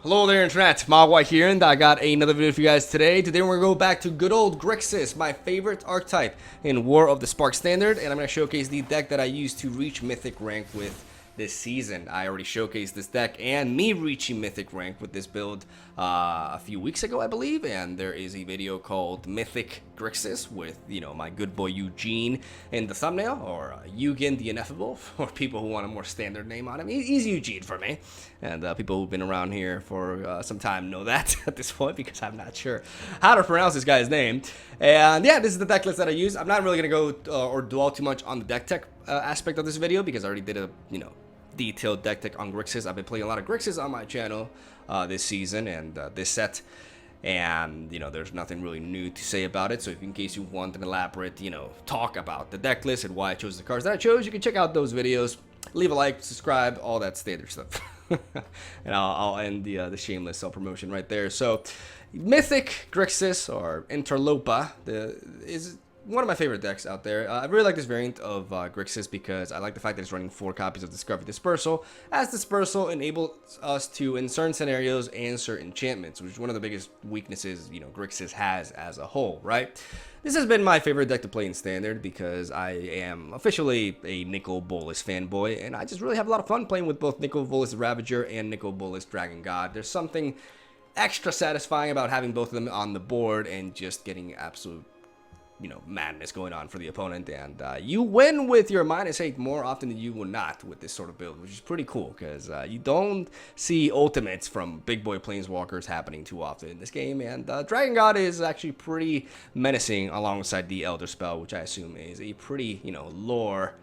Hello there, Internet. Mogwai here, and I got another video for you guys today. Today we're going to go back to good old Grixis, my favorite archetype in War of the Spark Standard, and I'm going to showcase the deck that I used to reach Mythic rank with this season. I already showcased this deck and me reaching Mythic rank with this build a few weeks ago, I believe, and there is a video called Mythic Grixis with, my good boy Eugene in the thumbnail, or Eugen the Ineffable, for people who want a more standard name on him. He's Eugene for me, and people who've been around here for some time know that at this point, because I'm not sure how to pronounce this guy's name. And yeah, this is the deck list that I use. I'm not really going to go or dwell too much on the deck tech aspect of this video, because I already did a, detailed deck tech on Grixis. I've been playing a lot of Grixis on my channel this season and this set, and there's nothing really new to say about it. So if in case you want an elaborate talk about the deck list and why I chose the cards that I chose, you can check out those videos. Leave a like, subscribe, all that standard stuff. And I'll end the shameless self-promotion right there. So Mythic Grixis, or Interlopa, is one of my favorite decks out there. I really like this variant of Grixis because I like the fact that it's running 4 copies of Discovery Dispersal, as Dispersal enables us to, in certain scenarios, answer enchantments, which is one of the biggest weaknesses Grixis has as a whole, right? This has been my favorite deck to play in Standard because I am officially a Nicol Bolas fanboy, and I just really have a lot of fun playing with both Nicol Bolas Ravager and Nicol Bolas Dragon God. There's something extra satisfying about having both of them on the board and just getting absolute madness going on for the opponent, and you win with your -8 more often than you will not with this sort of build, which is pretty cool because you don't see ultimates from big boy planeswalkers happening too often in this game, and Dragon God is actually pretty menacing alongside the Elder Spell, which I assume is a pretty lore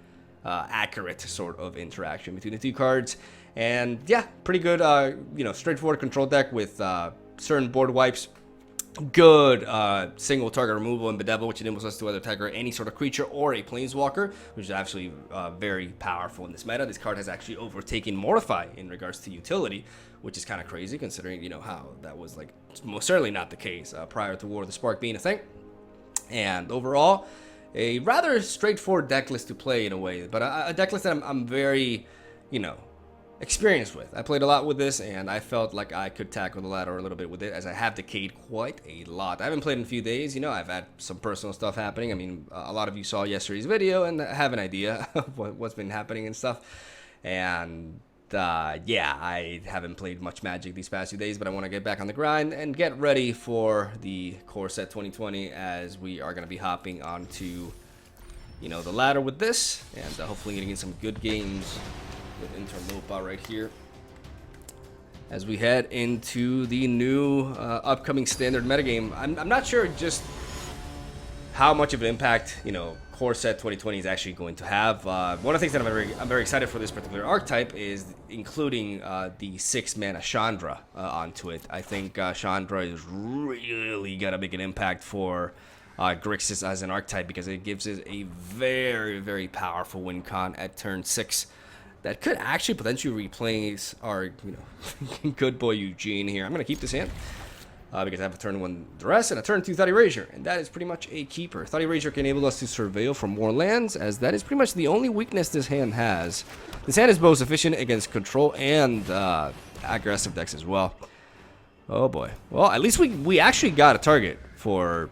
accurate sort of interaction between the two cards. And yeah, pretty good straightforward control deck with certain board wipes. Good single target removal and Bedevil, which enables us to either target any sort of creature or a planeswalker, which is actually very powerful in this meta. This card has actually overtaken Mortify in regards to utility, which is kind of crazy considering how that was most certainly not the case prior to War of the Spark being a thing. And overall, a rather straightforward deck list to play in a way, but a deck list that I'm very experienced with. I played a lot with this, and I felt like I could tackle the ladder a little bit with it, as I have decayed quite a lot. I haven't played in a few days. I've had some personal stuff happening. I mean, a lot of you saw yesterday's video and have an idea of what's been happening and stuff. And yeah, I haven't played much Magic these past few days, but I want to get back on the grind and get ready for the core set 2020, as we are going to be hopping onto the ladder with this, and hopefully getting in some good games with Interlopa right here as we head into the new upcoming Standard metagame. I'm not sure just how much of an impact core set 2020 is actually going to have. One of the things that I'm very excited for this particular archetype is including the 6-mana Chandra onto it. I think Chandra is really gonna make an impact for Grixis as an archetype, because it gives it a very, very powerful win con at turn 6 that could actually potentially replace our good boy Eugene here. I'm going to keep this hand because I have a turn 1 Duress and a turn 2 Thought Erasure, and that is pretty much a keeper. Thought Erasure can enable us to surveil for more lands, as that is pretty much the only weakness this hand has. This hand is both efficient against control and aggressive decks as well. Oh boy. Well, at least we actually got a target for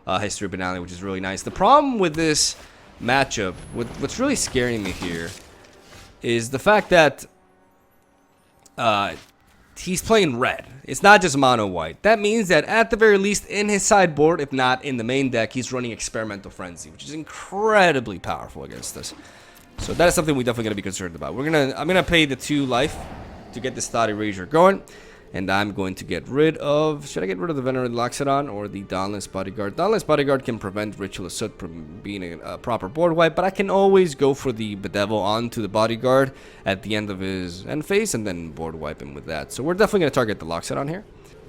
History Banale, which is really nice. The problem with this matchup, what's really scaring me here, is the fact that he's playing red. It's not just mono white. That means that at the very least in his sideboard, if not in the main deck, he's running Experimental Frenzy, which is incredibly powerful against us. So that is something we definitely gotta be concerned about. I'm gonna pay the 2 life to get this Thought Erasure going, and I'm going to get rid of... Should I get rid of the Venerated Loxodon or the Dauntless Bodyguard? Dauntless Bodyguard can prevent Ritual of Soot from being a proper board wipe, but I can always go for the Bedevil onto the Bodyguard at the end of his end phase and then board wipe him with that. So we're definitely going to target the Loxodon here.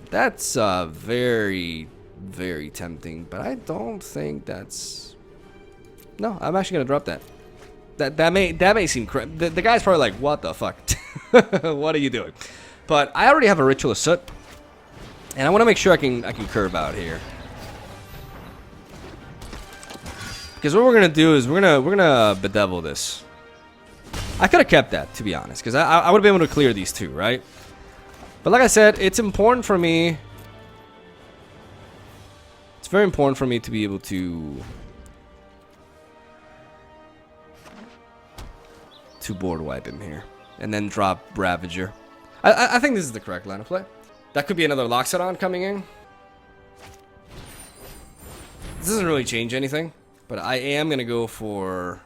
That's very, very tempting, but I don't think that's... No, I'm actually going to drop that. That may seem... The guy's probably like, what the fuck? What are you doing? But I already have a Ritual of Soot, and I want to make sure I can curve out here. Because what we're gonna do is we're gonna Bedevil this. I could have kept that, to be honest, because I would have been able to clear these 2, right? But like I said, it's important for me. It's very important for me to be able to board wipe him here. And then drop Ravager. I think this is the correct line of play. That could be another Loxodon coming in. This doesn't really change anything. But I am going to go for...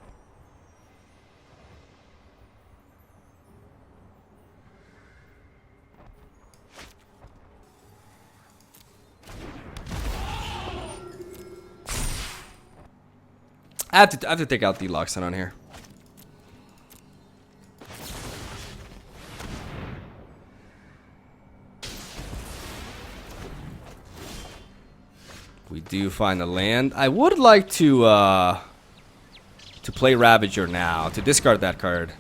I have to take out the Loxodon here. We do find a land. I would like to play Ravager now, to discard that card.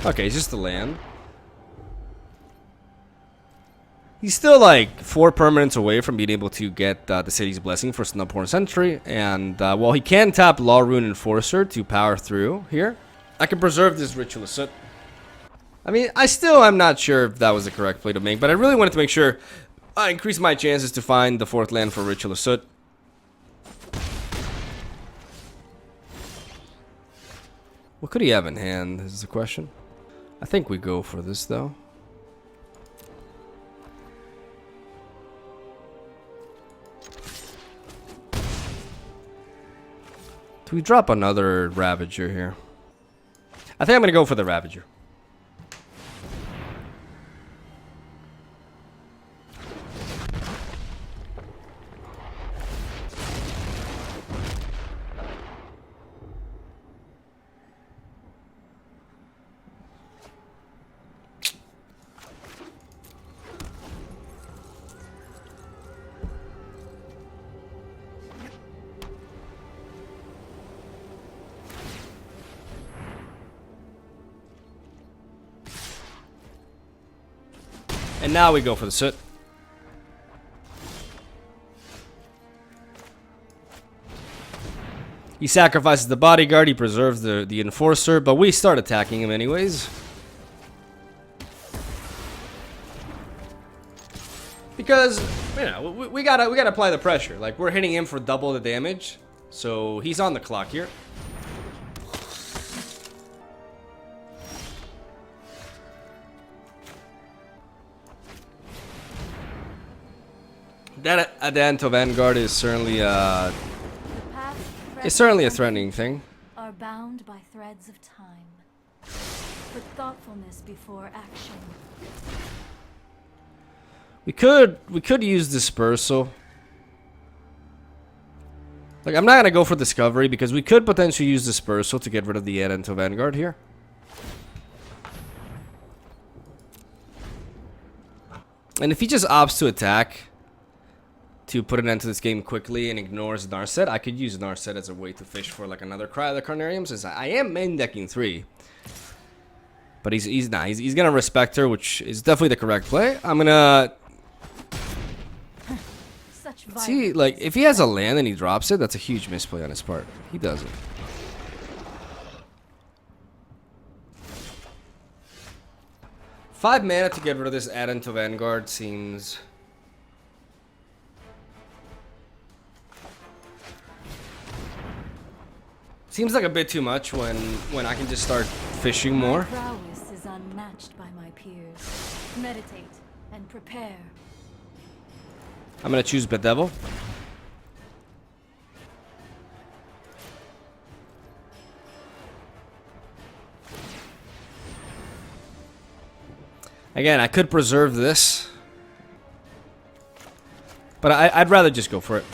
Okay, it's just a land. He's still like 4 permanents away from being able to get the City's Blessing for Snubhorn Sentry. And while he can tap Law Rune Enforcer to power through here, I can preserve this Ritualist Soot. I mean, I'm not sure if that was the correct play to make, but I really wanted to make sure I increase my chances to find the 4th land for Ritualist Soot. What could he have in hand is the question. I think we go for this though. Do we drop another Ravager here? I think I'm gonna go for the Ravager. And now we go for the Soot. He sacrifices the Bodyguard, he preserves the Enforcer, but we start attacking him anyways. Because, you know, we gotta apply the pressure. Like, we're hitting him for double the damage. So he's on the clock here. That Adant of Vanguard is certainly a threatening thing. Are bound by threads of time. Put thoughtfulness before action. We could use Dispersal. Like, I'm not gonna go for Discovery because we could potentially use Dispersal to get rid of the Adant of Vanguard here. And if he just opts to attack to put an end to this game quickly and ignores Narset, I could use Narset as a way to fish for like another Cry of the Carnarium, since I am main decking 3. But he's gonna respect her, which is definitely the correct play. I'm gonna see, like, if he has a land and he drops it, that's a huge misplay on his part. He doesn't. Five mana to get rid of this Adant of Vanguard seems... seems like a bit too much when I can just start fishing more. My prowess is unmatched by my peers. Meditate and prepare. I'm gonna choose Bedevil. Again, I could preserve this, but I'd rather just go for it.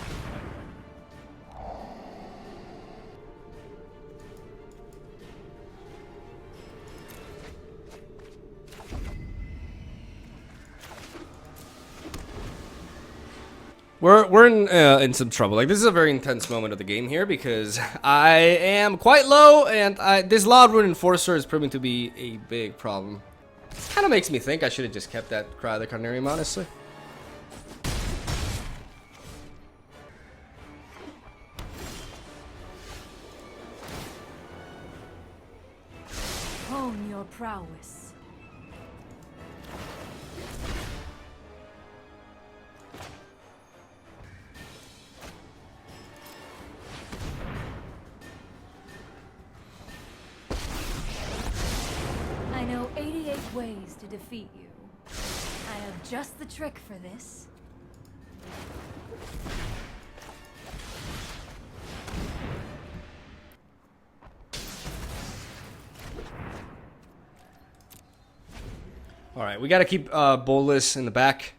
We're in some trouble. Like, this is a very intense moment of the game here because I am quite low, and this Law Rune Enforcer is proving to be a big problem. Kind of makes me think I should have just kept that Cry of the Carnarium, honestly. shown your prowess. I know 88 ways to defeat you. I have just the trick for this. All right, we got to keep Bolas in the back.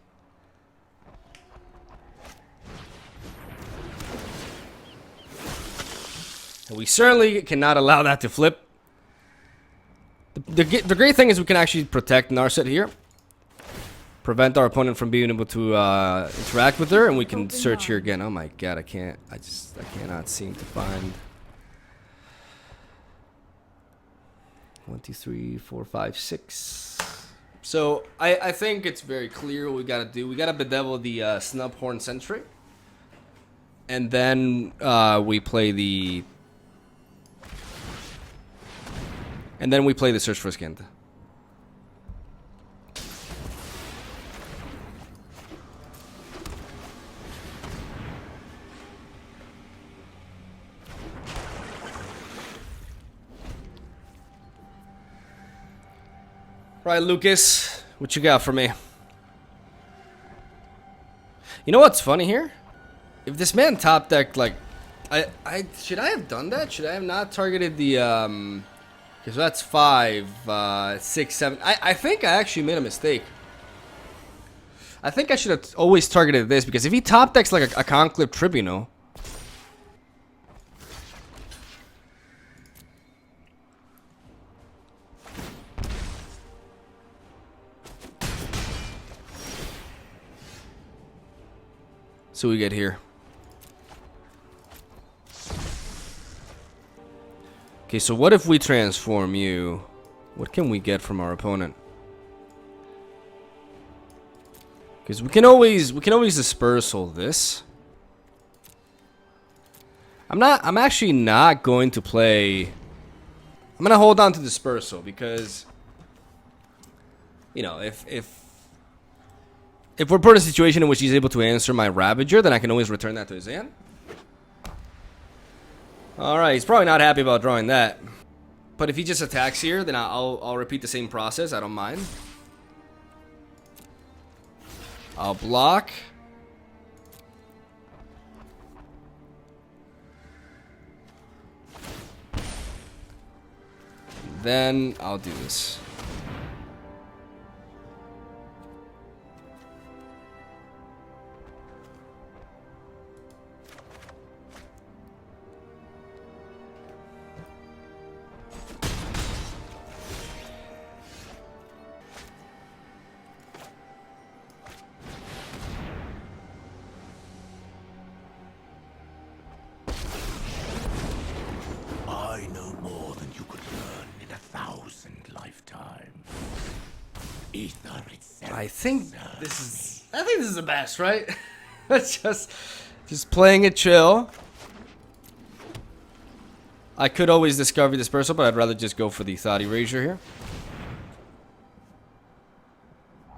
And we certainly cannot allow that to flip. The great thing is we can actually protect Narset here. Prevent our opponent from being able to interact with her, and we can search here again. Oh my god, I cannot seem to find 1, 2, 3, 4, 5, 6. So I think it's very clear what we gotta do. We gotta bedevil the Snubhorn Sentry, and then we play the Search for Skint. Right, Lucas, what you got for me? You know what's funny here? If this man top decked, like, should I have done that? Should I have not targeted the because that's 5, 6, 7. I think I actually made a mistake. I think I should have always targeted this, because if he top decks like a Conclave Tribunal, so we get here. Okay, so what if we transform you? What can we get from our opponent? Because we can always dispersal this. I'm actually not going to play. I'm gonna hold on to dispersal, because, you know, if we're put in a situation in which he's able to answer my Ravager, then I can always return that to his hand. Alright, he's probably not happy about drawing that. But if he just attacks here, then I'll repeat the same process. I don't mind. I'll block. Then I'll do this. I know more than you could learn in 1,000 lifetimes. Ether itself. I think this is the best, right? It's just playing it chill. I could always discover dispersal, but I'd rather just go for the Thought Erasure here.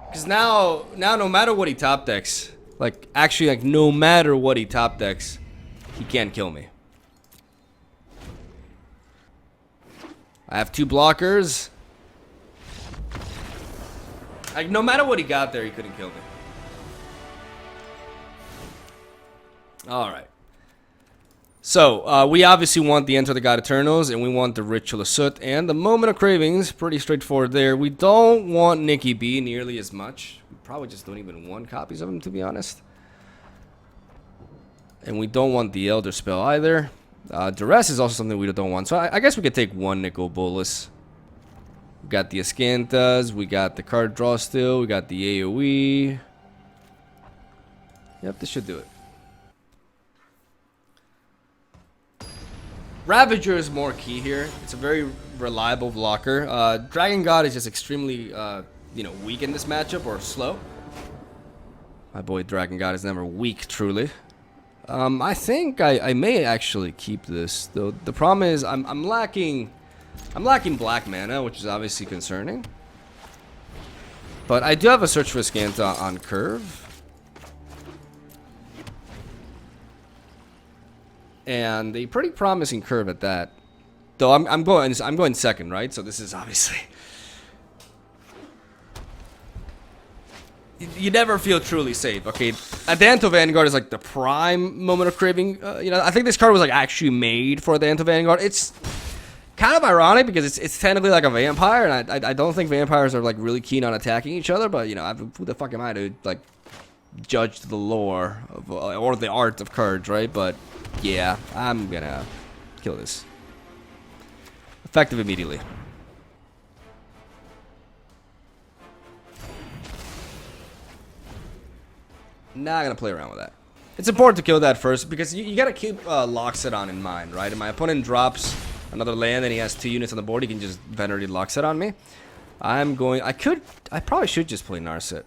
Because now no matter what he top decks, like, actually, like, no matter what he top decks, he can't kill me. I have 2 blockers. Like, no matter what he got there, he couldn't kill me. Alright. So, we obviously want the Enter the God Eternals, and we want the Ritual of Soot, and the Moment of Cravings. Pretty straightforward there. We don't want Nikki B nearly as much. We probably just don't even want copies of him, to be honest. And we don't want the Elder Spell either. Duress is also something we don't want. So I guess we could take 1 Nickel Bolas. We got the Ascanthas. We got the card draw still. We got the AoE. Yep, this should do it. Ravager is more key here. It's a very reliable blocker. Dragon God is just extremely, you know, weak in this matchup, or slow. My boy Dragon God is never weak, truly. I think I may actually keep this, though. The problem is I'm lacking I'm lacking black mana, which is obviously concerning. But I do have a search for Scanta on curve. And a pretty promising curve at that. Though I'm going second, right? So this is obviously you never feel truly safe. Okay, Adanto Vanguard is like the prime moment of craving. You know, I think this card was like actually made for Adanto Vanguard. It's kind of ironic because it's technically like a vampire, and I don't think vampires are like really keen on attacking each other. But you know, who the fuck am I to like judge the lore of, or the art of cards, right? But yeah, I'm gonna kill this. Effective immediately. Not gonna play around with that. It's important to kill that first because you gotta keep Loxodon in mind, right? If my opponent drops another land and he has 2 units on the board, he can just Venerate Loxodon on me. I probably should just play Narset.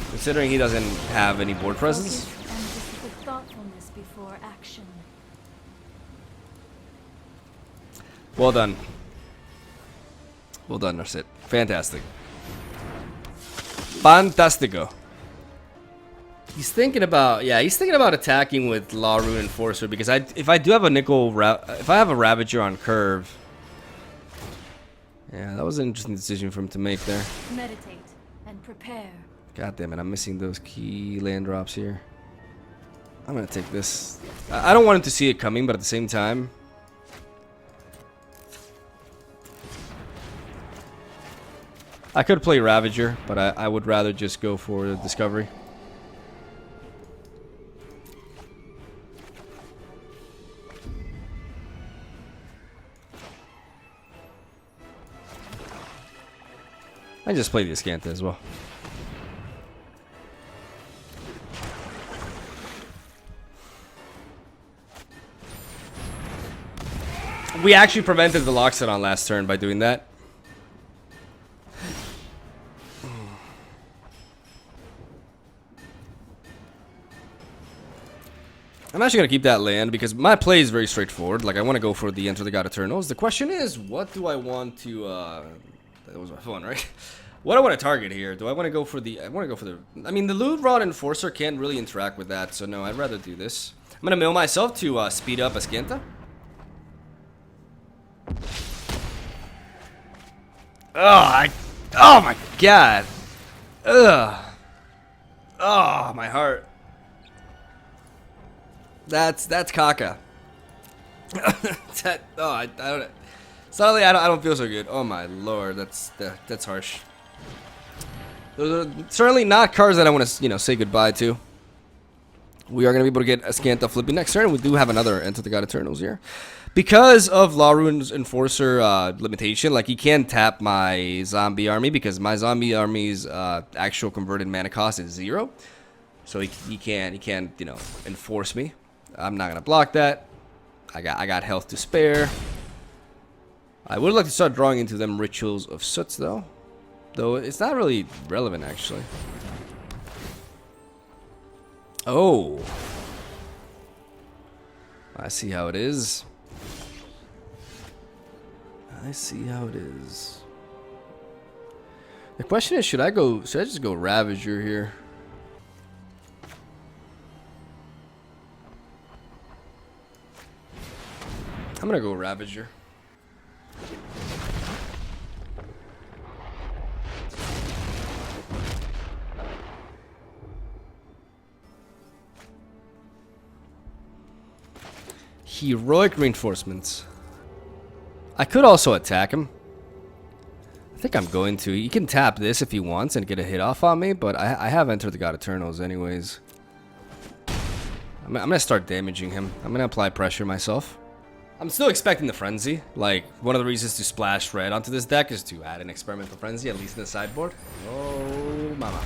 Considering he doesn't have any board presence. With thoughtfulness before action. Well done. Well done, Narset. Fantastic. Fantastico. He's thinking about, attacking with Law Rune Enforcer because if I do have a if I have a Ravager on curve. Yeah, that was an interesting decision for him to make there. Meditate and prepare. God damn it, I'm missing those key land drops here. I'm gonna take this. I don't want him to see it coming, but at the same time, I could play Ravager, but I would rather just go for the Discovery. I just play the Scanta as well. We actually prevented the Loxodon last turn by doing that. I'm actually going to keep that land because my play is very straightforward. Like, I want to go for the Enter the God Eternals. The question is, what do I want to... that was my phone, right? What do I want to target here? Do I want to go for the... I mean, the Loot Rod Enforcer can't really interact with that, so no, I'd rather do this. I'm going to mill myself to speed up Scanta. Oh my god. Ugh. Oh, my heart. That's Kaka. I don't. Suddenly, I don't feel so good. Oh my lord, that's harsh. Those are certainly not cards that I want to, say goodbye to. We are going to be able to get a Scanta flipping next turn. We do have another Enter the God Eternals here. Because of Law Rune's Enforcer limitation, like, he can't tap my zombie army because my zombie army's actual converted mana cost is 0. So he can't, enforce me. I'm not gonna block that. I got health to spare. I would like to start drawing into them Rituals of Soots though it's not really relevant actually. Oh, I see how it is. I see how it is. The question is, should I just go Ravager here? I'm gonna go Ravager. Heroic Reinforcements. I could also attack him. I think I'm going to. He can tap this if he wants and get a hit off on me, but I have Entered the God Eternals anyways. I'm gonna start damaging him. I'm gonna apply pressure myself. I'm still expecting the Frenzy. Like, one of the reasons to splash red onto this deck is to add an Experimental Frenzy, at least in the sideboard. Oh, mama.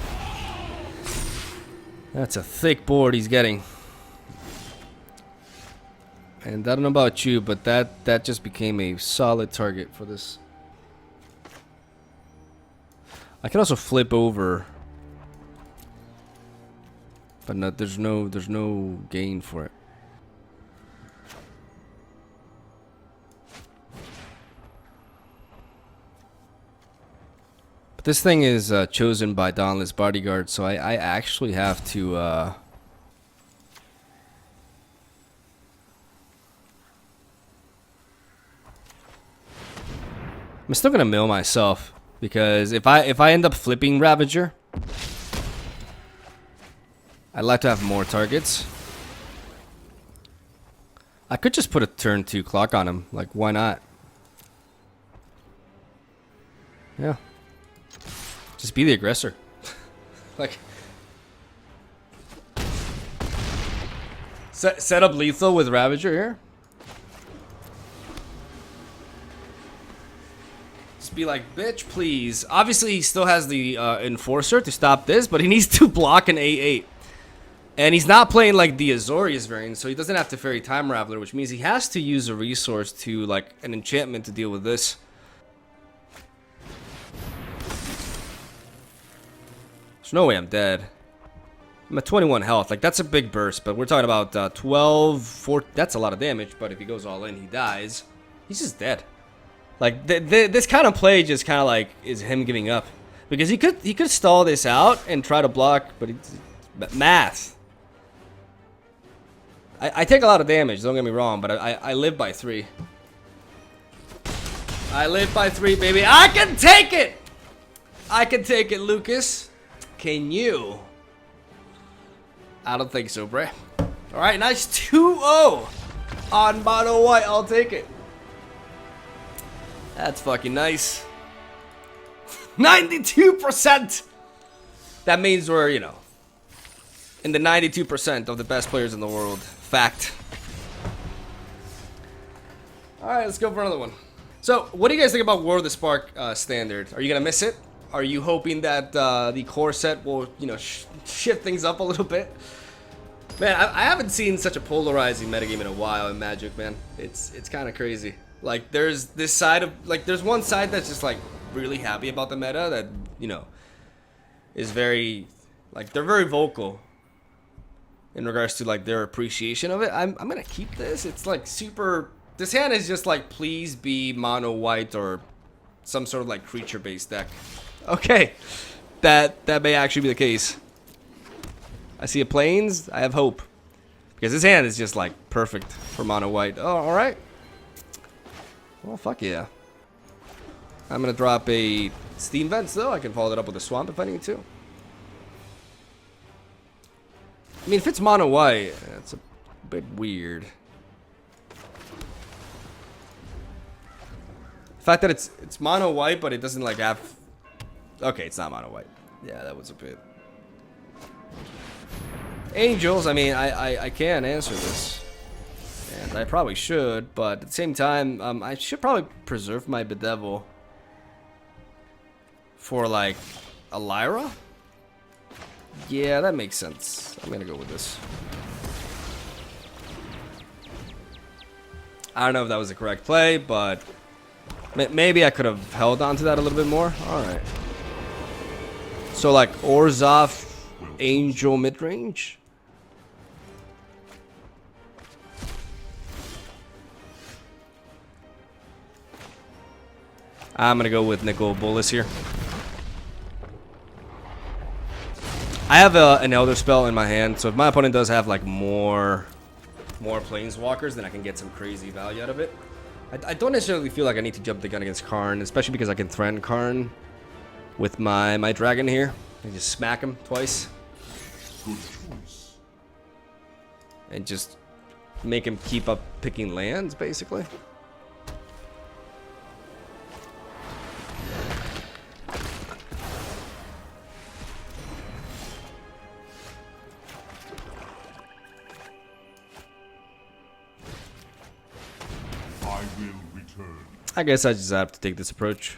That's a thick board he's getting. And I don't know about you, but that just became a solid target for this. I can also flip over. But no, there's no gain for it. But this thing is chosen by Dauntless Bodyguard, so I actually have to... I'm still gonna mill myself, because if I end up flipping Ravager, I'd like to have more targets. I could just put a turn 2 clock on him. Like, why not? Yeah. Just be the aggressor. Like, set up lethal with Ravager here. Just be like, bitch, please. Obviously, he still has the Enforcer to stop this, but he needs to block an A8. And he's not playing like the Azorius variant, so he doesn't have to Fairy Time Raveler, which means he has to use a resource to, like, an enchantment to deal with this. There's no way I'm dead. I'm at 21 health. Like, that's a big burst, but we're talking about 12, 4. That's a lot of damage, but if he goes all in, he dies. He's just dead. Like, this kind of play just kind of, like, is him giving up. Because he could stall this out and try to block, but math. I take a lot of damage, don't get me wrong, but I live by 3. I live by 3, baby. I can take it! I can take it, Lucas. Can you? I don't think so, bruh. Alright, nice 2-0 on Mono White. I'll take it. That's fucking nice. 92%! That means we're, you know, in the 92% of the best players in the world. Fact. Alright, let's go for another one. So, what do you guys think about War of the Spark standard? Are you gonna miss it? Are you hoping that the core set will, you know, shift things up a little bit? Man, I haven't seen such a polarizing metagame in a while in Magic, man. It's kind of crazy. Like, there's this side of, like, there's one side that's just, like, really happy about the meta that, you know, is very, like, they're very vocal in regards to, like, their appreciation of it. I'm gonna keep this. It's like super, this hand is just like, please be mono white or some sort of like creature based deck. Okay, that may actually be the case. I see a plains. I have hope, because this hand is just like perfect for mono white. Oh, all right. Well, fuck yeah. I'm gonna drop a Steam Vents though. I can follow that up with a Swamp if I need to. I mean, if it's mono white, it's a bit weird. The fact that it's mono white, but it doesn't like have. Okay, it's not mono white. Yeah, that was a bit. Angels. I mean, I can answer this, and I probably should, but at the same time, I should probably preserve my Bedevil for like a Lyra. Yeah, that makes sense. I'm gonna go with this. I don't know if that was the correct play, but maybe I could have held on to that a little bit more. Alright. So, like, Orzhov, Angel mid-range? I'm gonna go with Nicol Bolas here. I have an Elder Spell in my hand, so if my opponent does have like more Planeswalkers, then I can get some crazy value out of it. I don't necessarily feel like I need to jump the gun against Karn, especially because I can threaten Karn with my dragon here. I just smack him twice. Good choice. And just make him keep up picking lands, basically. I guess I just have to take this approach.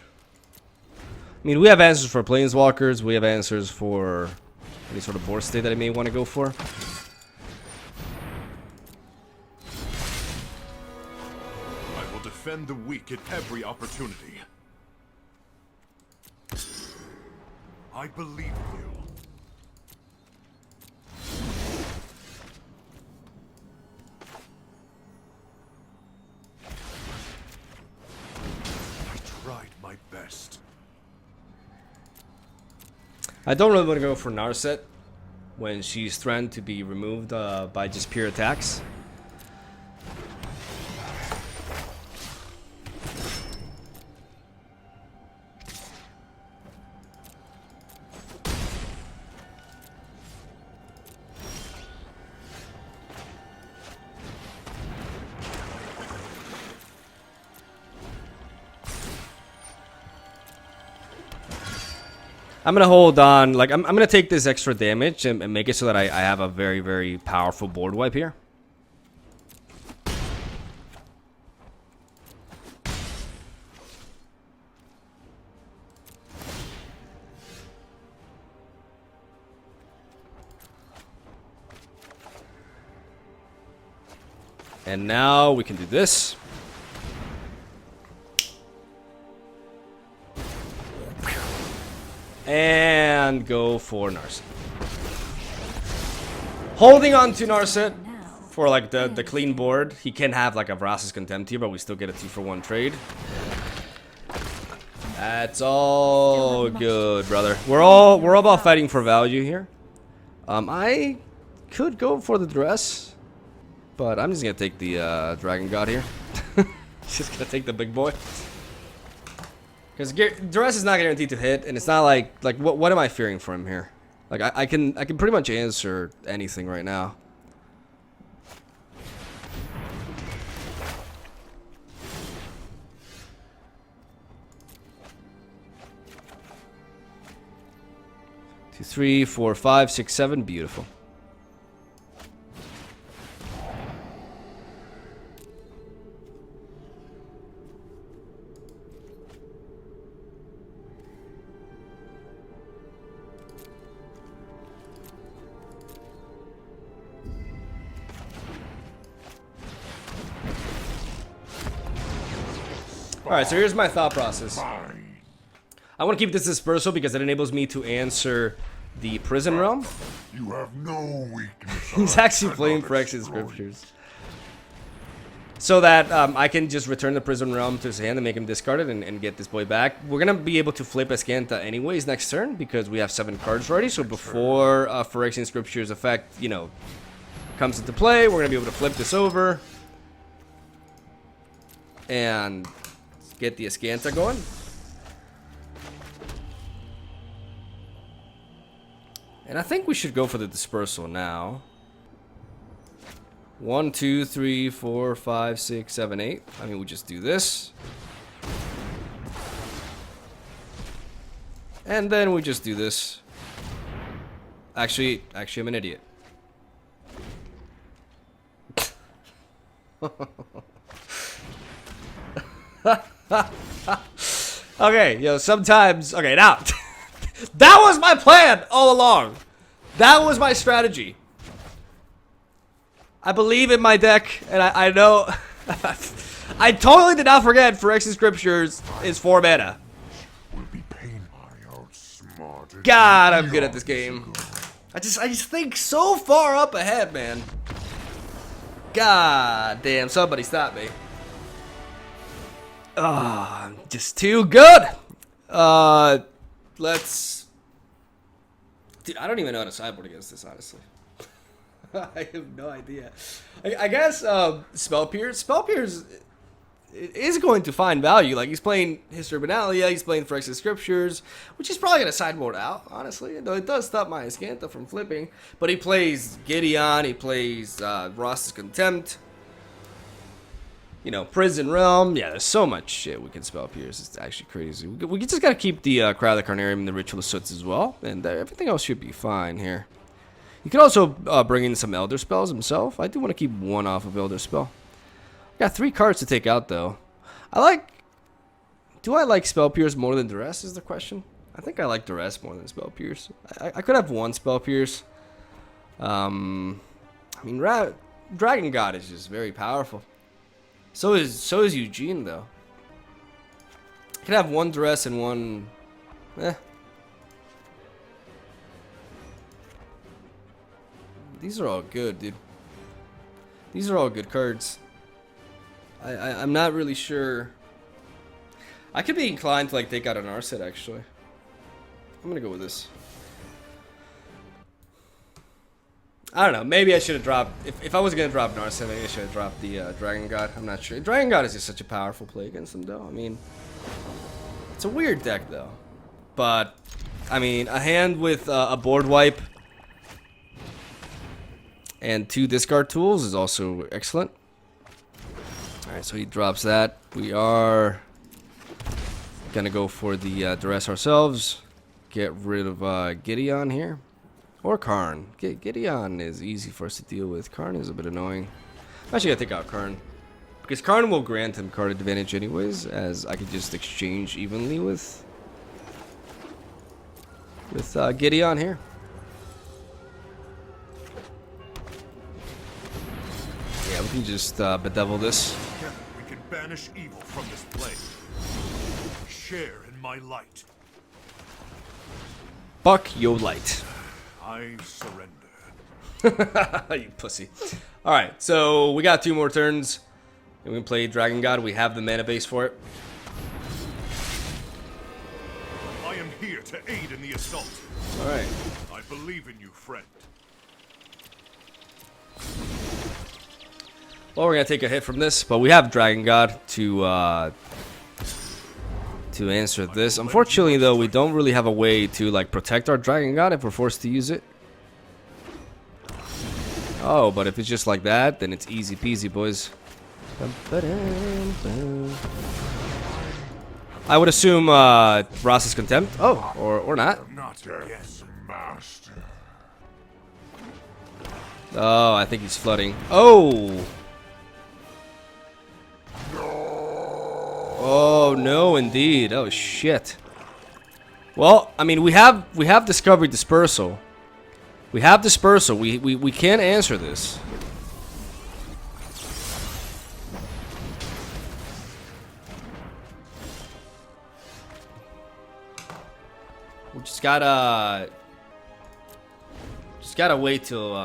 I mean, we have answers for Planeswalkers. We have answers for any sort of board state that I may want to go for. I will defend the weak at every opportunity. I believe in you. I tried my best. I don't really want to go for Narset when she's threatened to be removed by just pure attacks. I'm gonna hold on, like I'm gonna take this extra damage and make it so that I have a very, very powerful board wipe here. And now we can do this. And go for Narset. Holding on to Narset for like the clean board. He can have like a Vraska's Contempt here, but we still get a 2-for-1 trade. That's all good, brother. We're all about fighting for value here. I could go for the Duress, but I'm just gonna take the Dragon God here. Just gonna take the big boy. Because Duress is not guaranteed to hit, and it's not like what am I fearing for him here? Like I can pretty much answer anything right now. Two, 3, 4, 5, 6, 7, beautiful. Alright, so here's my thought process. I want to keep this dispersal because it enables me to answer the prison realm. You have no weakness. He's actually playing Phyrexian Scriptures. So that I can just return the prison realm to his hand and make him discard it and get this boy back. We're going to be able to flip Azcanta anyways next turn because we have 7 cards already. So before Phyrexian Scriptures effect, you know, comes into play, we're going to be able to flip this over and get the Azcanta going. And I think we should go for the dispersal now. 1, 2, 3, 4, 5, 6, 7, 8. I mean, we just do this. And then we just do this. Actually, I'm an idiot. Okay, yo, sometimes... Okay, now... That was my plan all along. That was my strategy. I believe in my deck, and I know... I totally did not forget Phyrexian Scriptures is 4 mana. God, I'm good at this game. I just think so far up ahead, man. God damn, somebody stop me. Oh, I'm just too good. Let's... Dude, I don't even know how to sideboard against this, honestly. I have no idea. I guess Spell Pierce is going to find value. Like, he's playing History of Benalia, he's playing Phyrexian Scriptures, which he's probably going to sideboard out, honestly. Though it does stop my Azcanta from flipping. But he plays Gideon, he plays Vraska's Contempt. You know, Prison Realm. Yeah, there's so much shit we can Spell Pierce. It's actually crazy. We just got to keep the Cry of the Carnarium and the Ritual of Soots as well. And everything else should be fine here. You can also bring in some Elder Spells himself. I do want to keep 1 off of Elder Spell. Got 3 cards to take out, though. Do I like Spell Pierce more than Duress is the question. I think I like Duress more than Spell Pierce. I could have 1 Spell Pierce. I mean, Dragon God is just very powerful. So is Eugene, though. I could have 1 Duress and 1... These are all good, dude. These are all good cards. I'm not really sure. I could be inclined to like take out an Narset, actually. I'm gonna go with this. I don't know. Maybe I should have dropped... If I was going to drop Narset, maybe I should have dropped the Dragon God. I'm not sure. Dragon God is just such a powerful play against him, though. I mean, it's a weird deck, though. But, I mean, a hand with a board wipe and 2 discard tools is also excellent. Alright, so he drops that. We are going to go for the Duress ourselves. Get rid of Gideon here. Or Karn. Gideon is easy for us to deal with. Karn is a bit annoying. I'm actually gonna take out Karn. Because Karn will grant him card advantage anyways, as I could just exchange evenly with Gideon here. Yeah, we can just bedevil this. Together we can banish evil from this plane. Share in my light. Buck yo light. I surrender. You pussy. Alright, so we got 2 more turns. And we can play Dragon God. We have the mana base for it. I am here to aid in the assault. Alright. I believe in you, friend. Well, we're gonna take a hit from this, but we have Dragon God to answer this. Unfortunately, though, we don't really have a way to like protect our Dragon God if we're forced to use it. Oh, but if it's just like that, then it's easy peasy, boys. I would assume Ross's Contempt. Oh, or not. Not yes, master. Oh, I think he's flooding. Oh. Oh no, indeed. Oh shit. Well, I mean, we have Discovery Dispersal. We have Dispersal. We can answer this. We just gotta wait till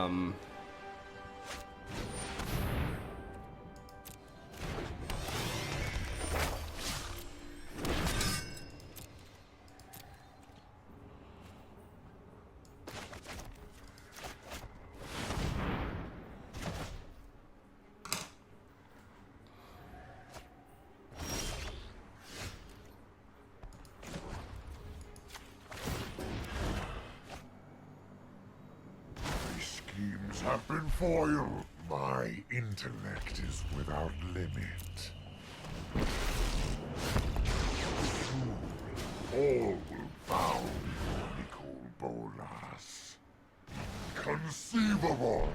have been foiled. My intellect is without limit. Soon, all will bow before Nicole Bolas. Conceivable.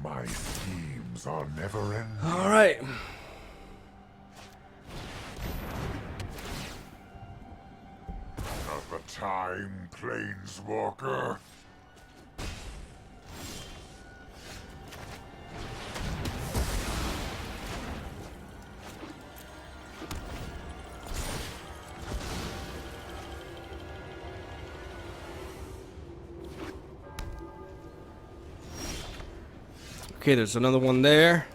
My schemes are never ending. all right. Not the time, Planeswalker. Okay, there's another one there.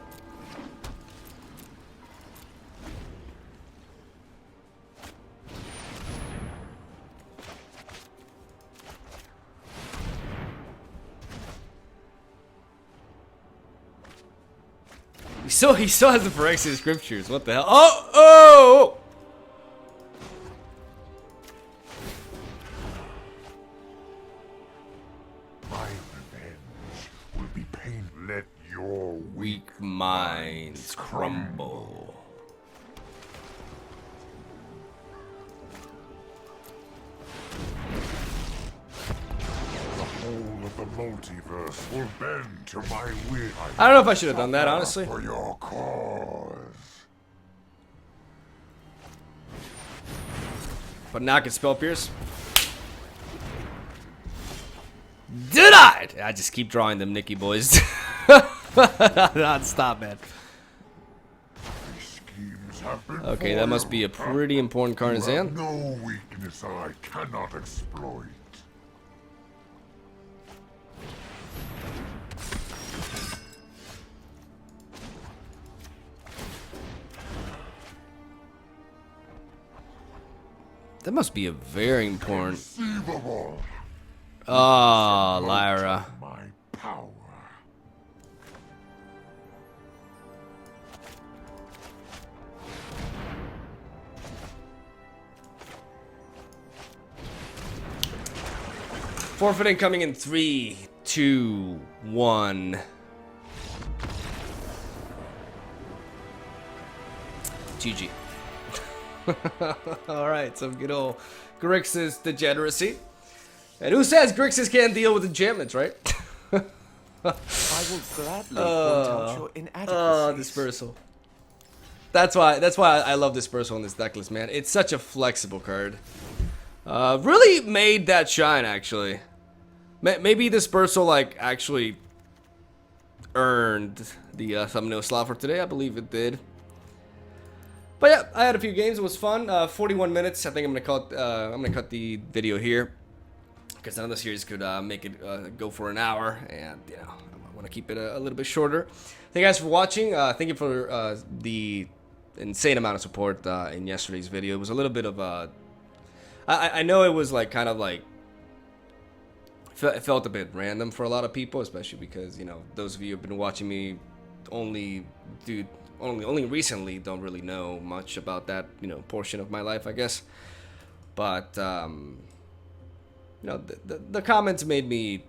He still has the Phyrexian Scriptures. What the hell? Oh! My revenge will be pain. Let your Weak minds crumble. The whole of the multiverse will bend to my will. I don't know if I should have done that, honestly. For your cause. But now I can Spell Pierce. Denied! I just keep drawing them Nicky boys. Non-stop, man. Okay, that must be a pretty important card in his hand. No weakness I cannot exploit. That must be a very important. Conceivable. Ah, Lyra. My power. Forfeiting coming in 3, 2, 1. GG. Alright, some good old Grixis degeneracy. And who says Grixis can't deal with enchantments, right? I will gladly point out your inadequacies. Dispersal. That's why I love Dispersal in this deck list, man. It's such a flexible card. Really made that shine, actually. Maybe Dispersal, like, actually earned the thumbnail slot for today. I believe it did. But yeah, I had a few games. It was fun. 41 minutes. I think I'm gonna cut the video here because another series could make it go for an hour, and you know I want to keep it a little bit shorter. Thank you guys for watching. Thank you for the insane amount of support in yesterday's video. It was a little bit of I know it was like kind of like it felt a bit random for a lot of people, especially because you know those of you who've been watching me only recently don't really know much about that portion of my life, I guess. But the comments made me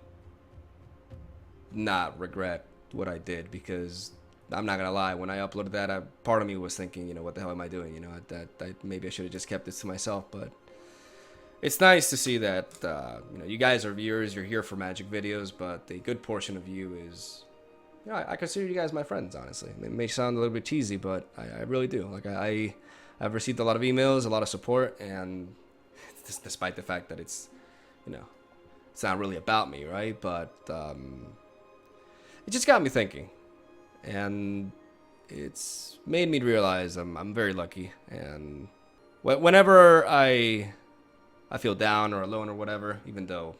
not regret what I did, because I'm not gonna lie, when I uploaded that, part of me was thinking, what the hell am I doing? That maybe I should have just kept this to myself. But it's nice to see that you guys are viewers, you're here for Magic videos, but a good portion of you is, I consider you guys my friends, honestly. It may sound a little bit cheesy, but I really do. Like I've received a lot of emails, a lot of support, and despite the fact that it's not really about me, right? But it just got me thinking, and it's made me realize I'm very lucky. And whenever I feel down or alone or whatever, even though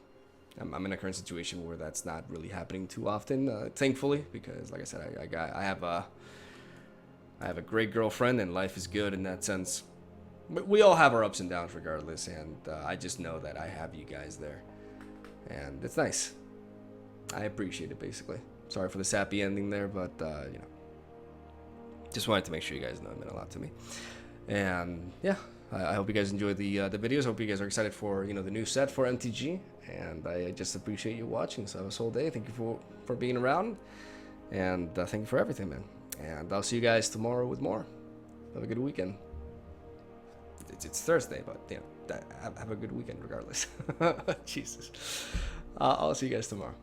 I'm in a current situation where that's not really happening too often, thankfully, because like I said, I have a great girlfriend and life is good in that sense. We all have our ups and downs regardless, and I just know that I have you guys there, and it's nice. I appreciate it, basically. Sorry for the sappy ending there, but just wanted to make sure you guys know it meant a lot to me. And yeah, I hope you guys enjoyed the videos. I hope you guys are excited for the new set for MTG, and I just appreciate you watching. So this whole day, thank you for being around, and thank you for everything, man. And I'll see you guys tomorrow with more. Have a good weekend. It's Thursday, but have a good weekend regardless. Jesus. I'll see you guys tomorrow.